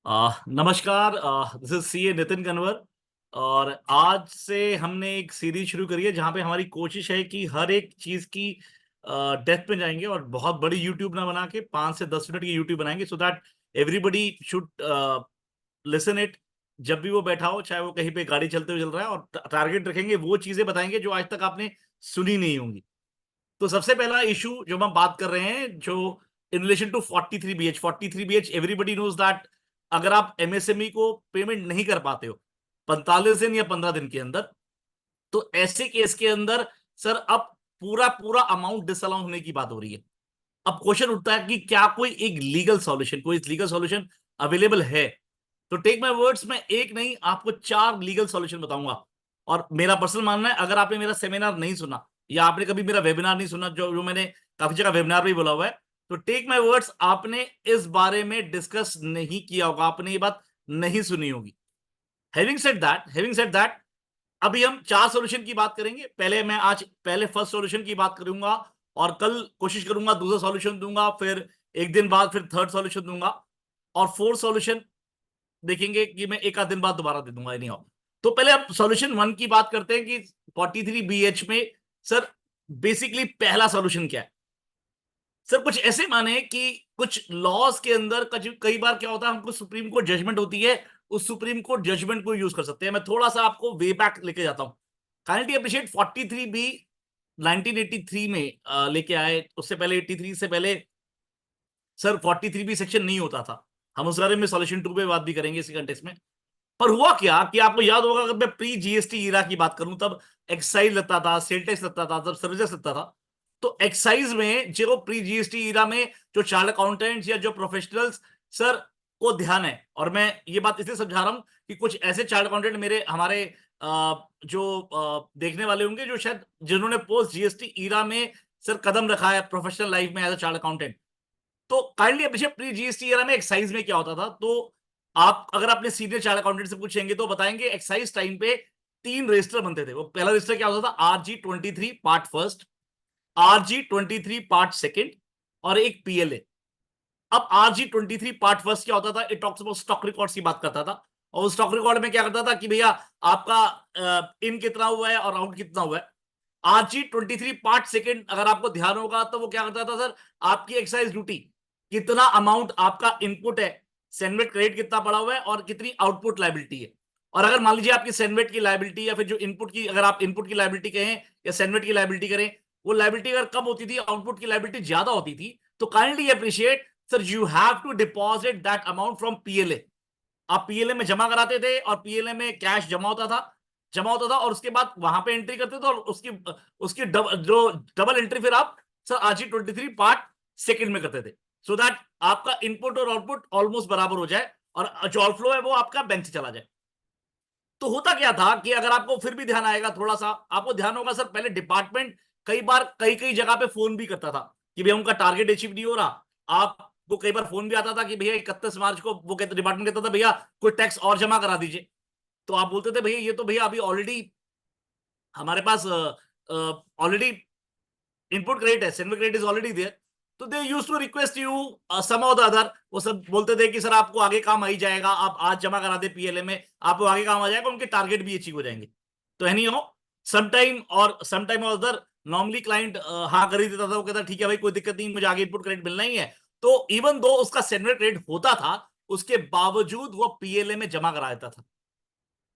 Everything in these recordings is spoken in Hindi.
नमस्कार। दिस इज सी ए नितिन कन्वर। और आज से हमने एक सीरीज शुरू करी है जहां पे हमारी कोशिश है कि हर एक चीज की डेप्थ में जाएंगे और बहुत बड़ी यूट्यूब ना बना के 5 से 10 मिनट की यूट्यूब बनाएंगे so that everybody should listen it. जब भी वो बैठा हो, चाहे वो कहीं पे गाड़ी चलते हुए चल रहा है, और टारगेट रखेंगे, वो चीजें बताएंगे जो आज तक आपने सुनी नहीं होंगी। तो सबसे पहला इशू जो हम बात कर रहे हैं, जो in relation to 43BH everybody knows that अगर आप एमएसएमई को पेमेंट नहीं कर पाते हो 45 दिन या 15 दिन के अंदर, तो ऐसे केस के अंदर सर अब पूरा पूरा अमाउंट डिसअलाउ होने की बात हो रही है। अब क्वेश्चन उठता है कि क्या कोई एक लीगल सॉल्यूशन, कोई लीगल सॉल्यूशन अवेलेबल है? तो टेक माय वर्ड्स, में एक नहीं आपको 4 लीगल सॉल्यूशन बताऊंगा। और मेरा पर्सनल मानना है, अगर आपने मेरा सेमिनार नहीं सुना या आपने कभी मेरा वेबिनार नहीं सुना, जो जो मैंने काफी जगह वेबिनार भी बोला हुआ है, तो टेक माय वर्ड्स, आपने इस बारे में डिस्कस नहीं किया होगा, आपने ये बात नहीं सुनी होगी। हैविंग सेड दैट, अभी हम 4 सॉल्यूशन की बात करेंगे। पहले फर्स्ट सॉल्यूशन की बात करूंगा, और कल कोशिश करूंगा दूसरा सॉल्यूशन दूंगा, फिर एक दिन बाद फिर थर्ड सॉल्यूशन दूंगा, और फोर्थ सॉल्यूशन देखेंगे कि मैं एक आध दिन बाद दोबारा दे दूंगा। नहीं हो तो पहले आप सॉल्यूशन 1 की बात करते हैं कि 43BH में सर बेसिकली पहला सॉल्यूशन क्या है। सर कुछ ऐसे माने कि कुछ लॉज के अंदर कई बार क्या होता है, हमको सुप्रीम कोर्ट जजमेंट होती है, उस सुप्रीम कोर्ट जजमेंट को यूज कर सकते हैं। मैं थोड़ा सा आपको वे बैक लेके जाता हूं। काइंडली अप्रिशिएट 43B 1983 में लेके आए। उससे पहले 83 से पहले सर 43B सेक्शन नहीं होता था। हम उस बारे में सॉल्यूशन 2 पे बात भी करेंगे इसी कंटेक्स्ट में। पर हुआ क्या कि आपको याद होगा, अगर मैं प्री जीएसटी ईरा की बात करूं, तब एक्साइज लगता था, सेल टैक्स लगता था, तब सर्विसेज लगता था। तो एक्साइज में जो प्री जीएसटी ईरा में जो चार्ट अकाउंटेंट्स या जो प्रोफेशनल्स सर को ध्यान है, और मैं ये बात इसलिए समझा रहा हूं कि कुछ ऐसे चार्ट अकाउंटेंट मेरे हमारे देखने वाले होंगे जो शायद जिन्होंने पोस्ट जीएसटी ईरा में सर कदम रखा है प्रोफेशनल लाइफ में एज अ चार्ट अकाउंटेंट। तो kindly appreciate pre GST era में एक्साइज में क्या होता था। तो आप अगर अपने सीनियर चार्ट अकाउंटेंट से पूछेंगे तो बताएंगे एक्साइज टाइम पे 3 रजिस्टर बनते थे। वो पहला रजिस्टर क्या होता था, RG23 part first, RG23 part second, और एक पीएलए। अब RG23 पार्ट फर्स्ट क्या होता था, it talks about stock records की बात करता था। और उस स्टॉक रिकॉर्ड में क्या करता था कि भैया आपका इन कितना हुआ है और आउट कितना हुआ है। RG23 पार्ट सेकंड अगर आपको ध्यान होगा तो वो क्या करता था सर, आपकी एक्साइज ड्यूटी, कितना अमाउंट आपका इनपुट है, सेंडमेट क्रेडिट कितना पड़ा हुआ है, और कितनी आउटपुट लाइबिलिटी है। और अगर मान लीजिए आपकी सेंडमेट की लाइबिलिटी या फिर जो इनपुट की, अगर आप इनपुट की लाइबिलिटी कहें या सेंडमेट की लाइबिलिटी करें, वो लाइबिलिटी अगर कम होती थी, आउटपुट की लाइबिलिटी ज्यादा होती थी, तो kindly appreciate sir, you have to deposit that amount from PLA. आप पीएलए में जमा कराते थे, और पीएलए में कैश जमा होता था, और उसके बाद वहां पे एंट्री करते थे, और उसकी उसकी जो डबल एंट्री फिर आप सर RG23 पार्ट सेकंड में करते थे, सो दैट आपका इनपुट और आउटपुट ऑलमोस्ट बराबर हो जाए, और जो आउटफ्लो है वो आपका बैंक से चला जाए। तो होता क्या था कि अगर आपको फिर भी ध्यान आएगा, थोड़ा सा आपको ध्यान होगा सर, पहले डिपार्टमेंट कई बार कई कई जगह पे फोन भी करता था कि भैया उनका टारगेट अचीव नहीं हो रहा। आपको कई बार फोन भी आता था कि भैया 31 मार्च को वो कहते, डिपार्टमेंट कहता था भैया कोई टैक्स और जमा करा दीजिए। तो आप बोलते थे भैया ये तो भैया अभी ऑलरेडी हमारे पास ऑलरेडी इनपुट क्रेडिट है, CENVAT credit is already there. तो they used to request you some of the other. वो सब बोलते थे कि सर आपको आगे काम आ ही जाएगा, आप आज जमा करा दे पीएलए में, आपको आगे काम आ जाएगा, उनके टारगेट भी अचीव हो जाएंगे। तो एनी हो, सम टाइम और अदर, नॉर्मली क्लाइंट हाँ कर ही देता था। वो कहता ठीक है भाई, कोई दिक्कत नहीं, मुझे आगे इनपुट क्रेडिट मिलना ही है। तो इवन दो उसका सेंडमेट क्रेडिट होता था, उसके बावजूद वो पीएलए में जमा करा देता था।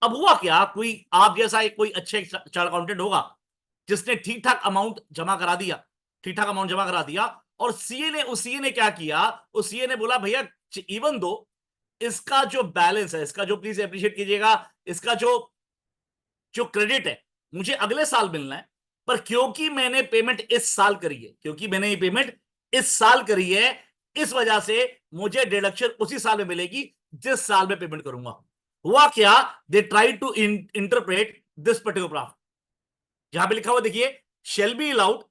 अब हुआ क्या, कोई आप जैसा एक कोई अच्छे चार्ट अकाउंटेंट होगा जिसने ठीक ठाक अमाउंट जमा करा दिया, और सीए ने क्या किया, उस सीए ने बोला भैया इवन दो इसका जो बैलेंस है, इसका जो, प्लीज अप्रिशिएट कीजिएगा, इसका जो जो क्रेडिट है मुझे अगले साल मिलना है, पर क्योंकि मैंने ये पेमेंट इस साल करी है, इस वजह से मुझे डिडक्शन उसी साल में मिलेगी जिस साल में पेमेंट करूंगा। हुआ क्या, they try to interpret this particular draft. जहां पे लिखा हुआ देखिए, shall be allowed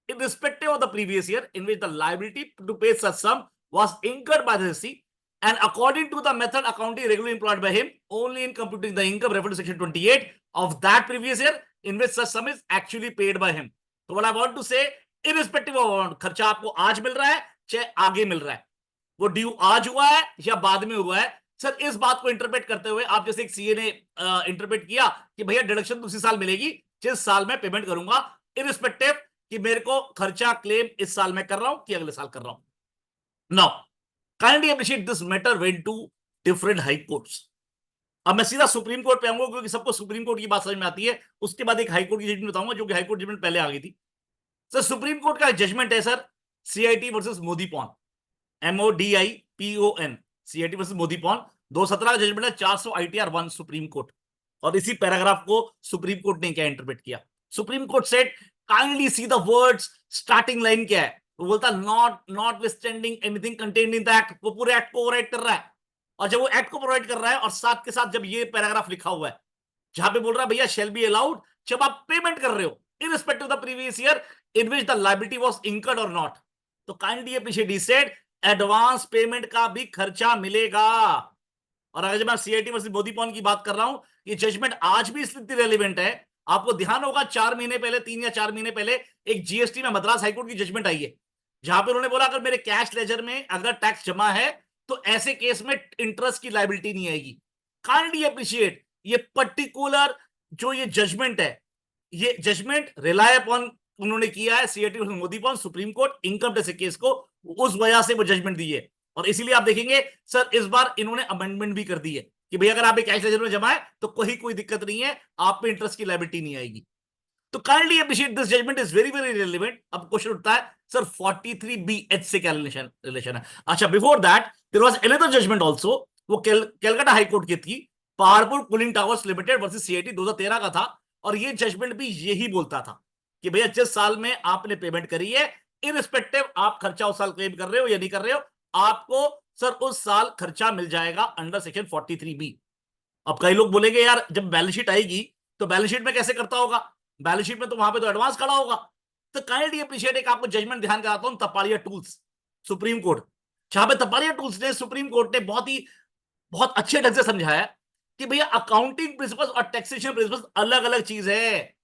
irrespective of the previous year in which the liability to pay such sum was incurred by the deceased, and according to the method accounting regularly employed by him, only in computing the income referred to section 28 of that previous year in which such sum is actually paid by him. So what I want to say, irrespective of amount, खर्चा आपको आज मिल रहा है चाहे आगे मिल रहा है, वो ड्यू आज हुआ है या बाद में हुआ है, सर इस बात को इंटरप्रेट करते हुए आप जैसे एक सीए ने इंटरप्रेट किया कि भैया डिडक्शन तो उसी साल मिलेगी जिस साल में पेमेंट करूंगा, इरिस्पेक्टिव कि मेरे को खर्चा क्लेम इस साल में कर रहा हूं कि अगले साल कर रहा हूं। Now kindly appreciate this matter went to different high courts. अब मैं सीधा सुप्रीम कोर्ट पे आऊंगा क्योंकि सबको सुप्रीम कोर्ट की बात समझ में आती है, उसके बाद एक हाई कोर्ट की जजमेंट बताऊंगा जो कि हाई कोर्ट जजमेंट पहले आ गई थी। सर सुप्रीम कोर्ट का जजमेंट है sir CIT versus Modipon, MODIPON, CIT versus Modipon 2017 का जजमेंट है 400 ITR 1 सुप्रीम कोर्ट। और इसी पैराग्राफ को सुप्रीम कोर्ट ने क्या इंटरप्रेट किया, supreme court said kindly see the words, starting line क्या है, वो बोलता not withstanding anything contained in the act, वो पूरे एक्ट को ओवरराइड कर रहा है। और जब वो एक्ट को प्रोवाइड कर रहा है और साथ के साथ जब ये पैराग्राफ लिखा हुआ है जहां पे बोल रहा है भैया शेल बी अलाउड जब आप पेमेंट कर रहे हो irrespective of the previous year in which the liability was incurred और नॉट, तो kindly appreciate he said advance payment का भी खर्चा मिलेगा। और अगर जब मैं सीआईटी वर्सेस मोदीपॉन की बात कर रहा हूं, ये जजमेंट आज भी इसलिए रेलिवेंट है, आपको ध्यान होगा 4 महीने पहले, 3 या 4 महीने पहले एक जीएसटी में मद्रास हाईकोर्ट की जजमेंट आई है जहां पे उन्होंने बोला अगर मेरे कैश लेजर में अगर टैक्स जमा है तो ऐसे केस में इंटरेस्ट की लायबिलिटी नहीं आएगी। काइंडली अप्रिशिएट ये पर्टिकुलर जो ये जजमेंट है, ये जजमेंट रिलाय अपॉन उन्होंने किया है CIT Modipon supreme court income tax case को, उस वजह से वो जजमेंट दी है। और इसीलिए आप देखेंगे सर इस बार इन्होंने अमेंडमेंट भी कर दी है कि भैया अगर आप एक कैश लेजर में जमा है तो कोई दिक्कत नहीं है, आप पे इंटरेस्ट की लायबिलिटी नहीं आएगी। तो kindly appreciate this judgement is very very relevant. अब क्वेश्चन उठता है सर 43BH से क्या रिलेशन है। अच्छा before that there was another judgement also, वो कलकत्ता हाई कोर्ट की थी, Paharpur cooling towers limited versus CIT 2013 का था। और ये जजमेंट भी यही बोलता था कि भैया जिस साल में आपने पेमेंट करी है इररिस्पेक्टिव आप खर्चा उस साल क्लेम कर रहे हो या नहीं कर रहे हो, आपको सर उस साल खर्चा मिल जाएगा अंडर सेक्शन 43B। अब कई लोग बोलेंगे यार जब बैलेंस शीट आएगी तो बैलेंस शीट में कैसे करता होगा, बैलेंस शीट में तो वहां पे तो एडवांस खड़ा होगा। तो काइंडली अप्रिशिएट एक आपको जजमेंट ध्यान कराता हूं, तपाड़िया टूल्स सुप्रीम कोर्ट, जहां पे तपाड़िया टूल्स ने सुप्रीम कोर्ट ने बहुत अच्छे ढंग से समझाया कि भैया अकाउंटिंग प्रिंसिपल्स और टैक्सेशन प्रिंसिपल्स अलग अलग चीज है।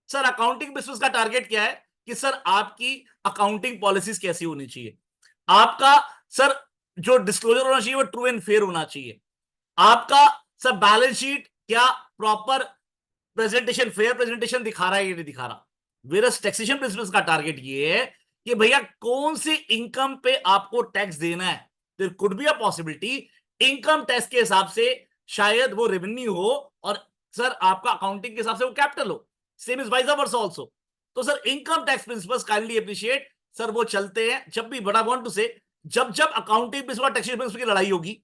सर अकाउंटिंग प्रिंसिपल्स का टारगेट क्या है कि सर आपकी अकाउंटिंग पॉलिसीज कैसी होनी चाहिए, आपका सर जो डिस्क्लोजर होना चाहिए वो ट्रू एंड फेयर होना चाहिए, आपका सर बैलेंस शीट क्या प्रॉपर प्रेजेंटेशन फेयर प्रेजेंटेशन दिखा रहा है ये नहीं दिखा रहा। वेरस टैक्सेशन प्रिंसिपल्स का टारगेट ये है कि भैया कौन सी इनकम पे आपको टैक्स देना है। There could be a possibility income tax के हिसाब से शायद वो रेवेन्यू हो और सर आपका अकाउंटिंग के हिसाब से वो कैपिटल हो, same is vice versa also. तो sir income tax principles kindly appreciate sir वो चलते हैं जब भी, बड़ा वांट टू से जब अकाउंटिंग प्रिंसिपल और टैक्सेशन प्रिंसिपल की लड़ाई होगी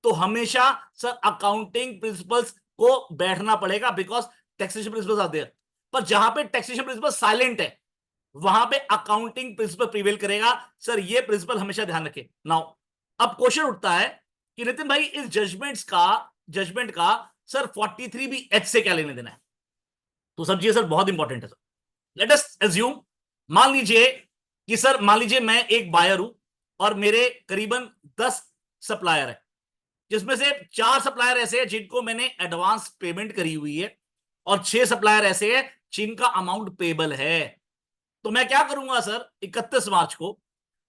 तो हमेशा सर अकाउंटिंग प्रिंसिपल्स को बैठना पड़ेगा because taxation principles are there. पर जहां पे टैक्सेशन प्रिंसिपल साइलेंट है वहां पे अकाउंटिंग प्रिंसिपल प्रिवेल करेगा। सर ये प्रिंसिपल हमेशा ध्यान रखें। नाउ अब क्वेश्चन उठता है कि नितिन भाई इस जजमेंट का सर 43BH से क्या लेने देना है। तो समझिए सर बहुत इंपॉर्टेंट है सर। लेट अस अज्यूम, मान लीजिए मैं एक बायर हूं और मेरे करीबन 10 सप्लायर है जिसमें से 4 सप्लायर ऐसे हैं जिनको मैंने एडवांस पेमेंट करी हुई है और 6 सप्लायर ऐसे हैं जिनका अमाउंट पेबल है। तो मैं क्या करूंगा सर 31 मार्च को,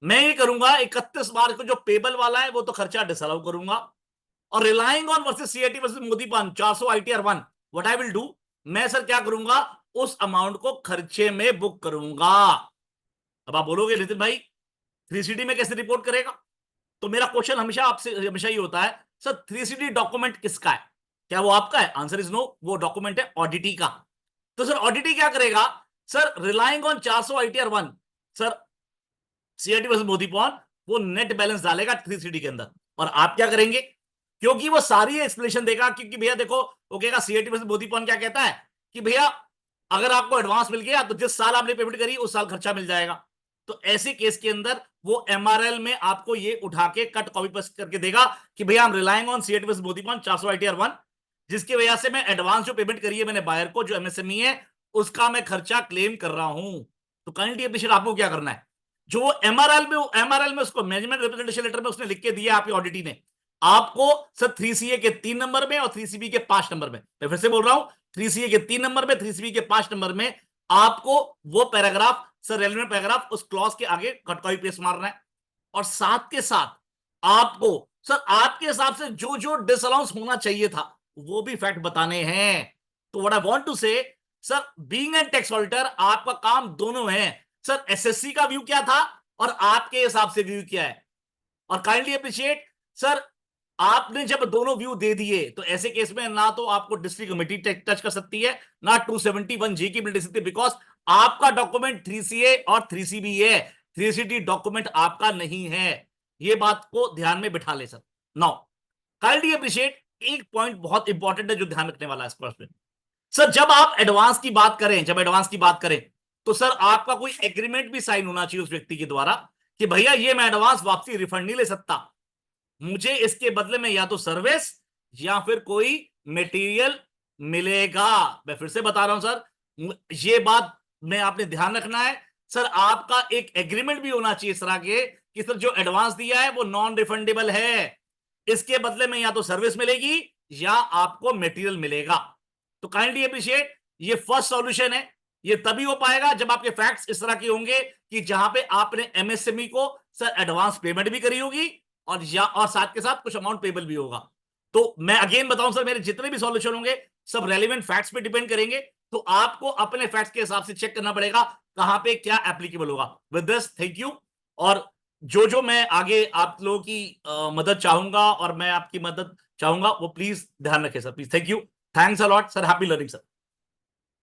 मैं ये करूंगा 31 मार्च को जो पेबल वाला है वो तो खर्चा डिसअलाउ करूंगा और relying on versus CIT versus Modipon 400 ITR 1 what I will do, मैं सर क्या करूंगा उस अमाउंट को खर्चे में बुक करूंगा। अब आप बोलोगे नितिन भाई 3CD में कैसे रिपोर्ट करेगा, तो मेरा क्वेश्चन हमेशा ये होता है सर 3CD डॉक्यूमेंट किसका है, क्या वो आपका है? आंसर इज नो, वो डॉक्यूमेंट है ऑडिटी का। तो सर ऑडिटी क्या करेगा sir, relying on 400 ITR 1 sir CIT versus Modipon वो नेट बैलेंस डालेगा 3CD के अंदर और आप क्या करेंगे क्योंकि वो सारी एक्सप्लेनेशन देगा, क्योंकि भैया देखो वो कहेगा सीआईटी वर्सेस मोदीपॉन क्या कहता है कि भैया अगर आपको एडवांस मिल गया तो जिस साल आपने पेमेंट करी उस साल खर्चा मिल जाएगा। तो ऐसे केस के अंदर वो MRL में आपको ये उठा के कट कॉपी पेस्ट करके देगा कि भैया हम relying on CIT versus Modipon 400 ITR 1 जिसकी वजह से मैं एडवांस जो पेमेंट करी है मैंने बायर को जो MSME है उसका मैं खर्चा क्लेम कर रहा हूं। तो काइंडली अप्रिशिएट आपको क्या करना है, जो वो MRL में उसको मैनेजमेंट रिप्रेजेंटेशन लेटर में उसने लिख के दिया आपकी ऑडिटी ने, आपको सर 3CA के 3 नंबर में और 3CB के 5 नंबर में, मैं फिर से बोल रहा हूं 3CA के 3 नंबर में 3CB के 5 नंबर में आपको वो पैराग्राफ सर रेलेवेंट पैराग्राफ उस क्लॉज के आगे कट कॉपी पेस्ट मारना है और साथ के साथ आपको सर आपके हिसाब से जो जो डिसअलाउंस होना चाहिए था वो भी फैक्ट बताने हैं। तो व्हाट आई वांट टू से, sir being an tax auditor आपका काम दोनों है। सर एसएससी का व्यू क्या था और आपके हिसाब से व्यू क्या है, और काइंडली अप्रिशिएट सर, आपने जब दोनों व्यू दे दिए तो ऐसे केस में ना तो आपको डिस्ट्रिक्ट कमेटी टच कर सकती है, ना 271 जी की बिल दे सकती है, बिकॉज आपका डॉक्यूमेंट 3CA और 3CB है, 3CD डॉक्यूमेंट आपका नहीं है। ये बात को ध्यान में बिठा ले सर। नाउ काइंडली अप्रिशिएट, एक पॉइंट बहुत इंपॉर्टेंट है जो ध्यान रखने वाला है इस प्रश्न में। सर जब आप एडवांस की बात करें, जब एडवांस की बात करें तो सर आपका कोई एग्रीमेंट भी साइन होना चाहिए उस व्यक्ति के द्वारा कि भैया ये मैं एडवांस वापसी रिफंड नहीं ले सकता, मुझे इसके बदले में या तो सर्विस या फिर कोई मटेरियल मिलेगा। मैं फिर से बता रहा हूं सर, ये बात में आपने ध्यान रखना है। सर आपका एक एग्रीमेंट भी होना चाहिए इस तरह के कि सर जो एडवांस दिया है वो नॉन रिफंडेबल है, इसके बदले में या तो सर्विस मिलेगी या आपको मटेरियल मिलेगा। तो काइंडली अप्रिशिएट, ये फर्स्ट सॉल्यूशन है। ये तभी हो पाएगा जब आपके फैक्ट्स इस तरह के होंगे कि जहां पे आपने एमएसएमई को सर एडवांस पेमेंट भी करी होगी और साथ के साथ कुछ अमाउंट पेबल भी होगा। तो मैं अगेन बताऊं सर, मेरे जितने भी सॉल्यूशन होंगे सब रेलिवेंट फैक्ट्स पे डिपेंड करेंगे, तो आपको अपने फैक्ट्स के हिसाब से चेक करना पड़ेगा कहां पे क्या एप्लीकेबल होगा। With this thank you. और जो जो मैं आगे आप लोगों की मदद चाहूंगा और मैं आपकी मदद चाहूंगा वो प्लीज ध्यान रखें sir, please. Thank you, thanks a lot sir, happy learning sir.